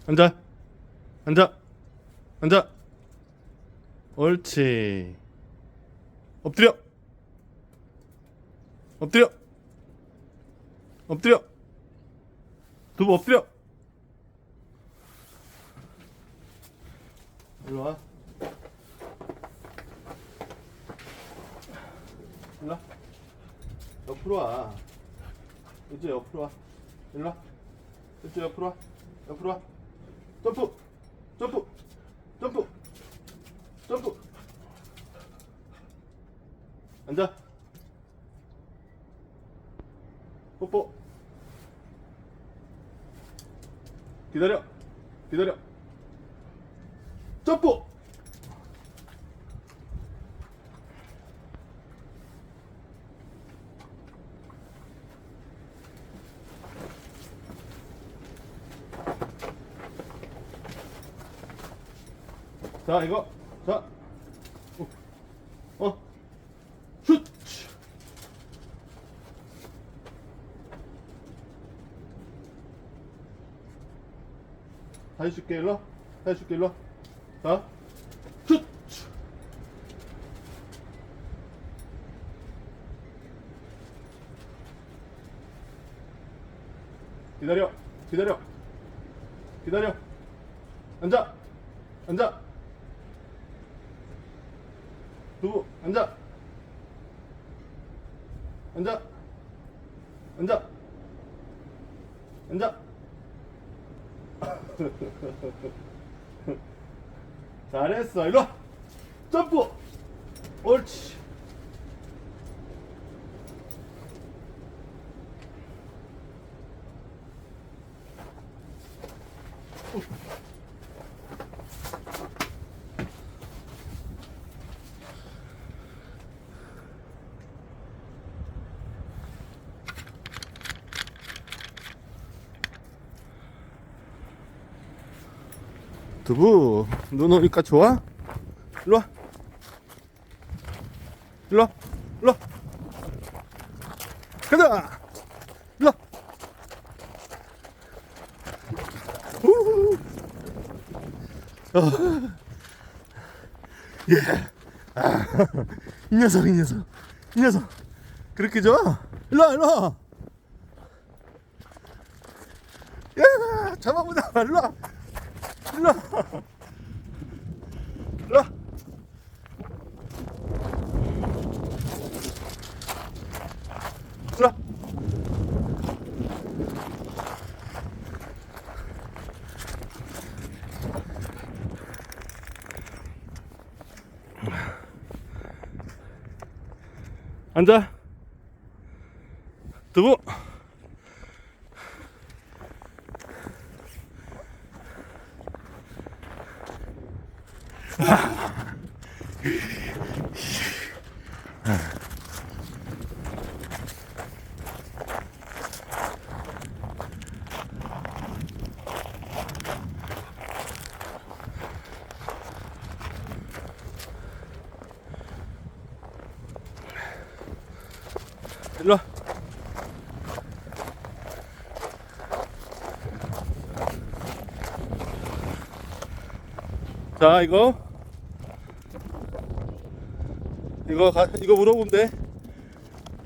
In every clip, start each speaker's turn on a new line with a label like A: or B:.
A: 앉아. 앉아. 앉아. 옳지. 엎드려. 엎드려. 엎드려. 두부 엎드려. 일로 와. 일로 와. 옆으로 와. 이제 옆으로 와. 일로 와. 이제 옆으로 와. 옆으로 와. 점프. 점프. 점프. 점프. 앉아. 뽀뽀. 기다려. 기다려. 점프. 자, 이거. 자. 슛. 다시 줄게. 일로. 다시 줄게. 일로. 자. 슛. 기다려. 기다려. 기다려. 앉아. 앉아. 두부 앉아. 앉아. 앉아. 앉아. 잘했어. 일로 와. 점프. 옳지. 두부, 눈 오니까 좋아? 일로 와. 일로 와. 일로 와. 가자. 일로 와. 우후. 예. 아, 이 녀석, 이 녀석. 이 녀석. 그렇게 좋아? 일로 와, 일로 와. 야, 잡아보자. 일로 와. 일로 와. 일로 와. 일로 와. 앉아. 두부. 일로 와. 자, 이거 물어보면 돼.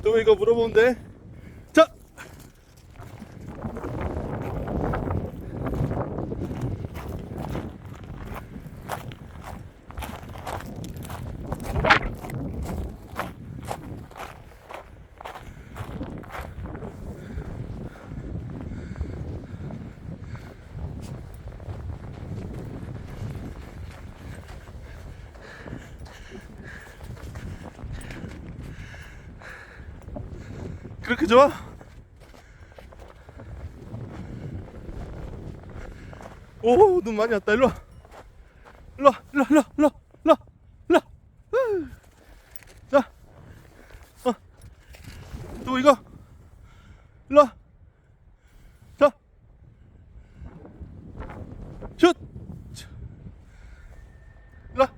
A: 또 이거 물어보면 돼. 자. 그렇게 좋아? 오, 눈 많이 왔다. 일로 와. 일로 와. 일로 와. 일로 와. 일로 와. 일로 와. 일로 와. 자. 또 이거. 일로 와. 자. 슛. 일로 와.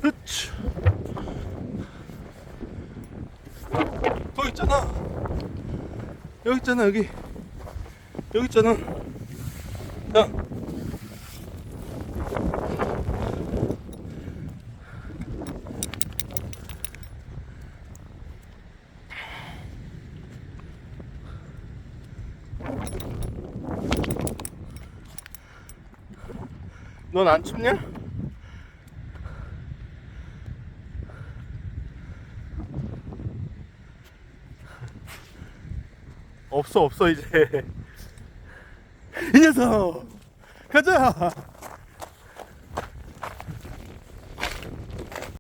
A: 그렇지. 더 있잖아. 여기 있잖아, 여기 있잖아. 야, 넌 안 춥냐? 없어 이제. 이 녀석 가자.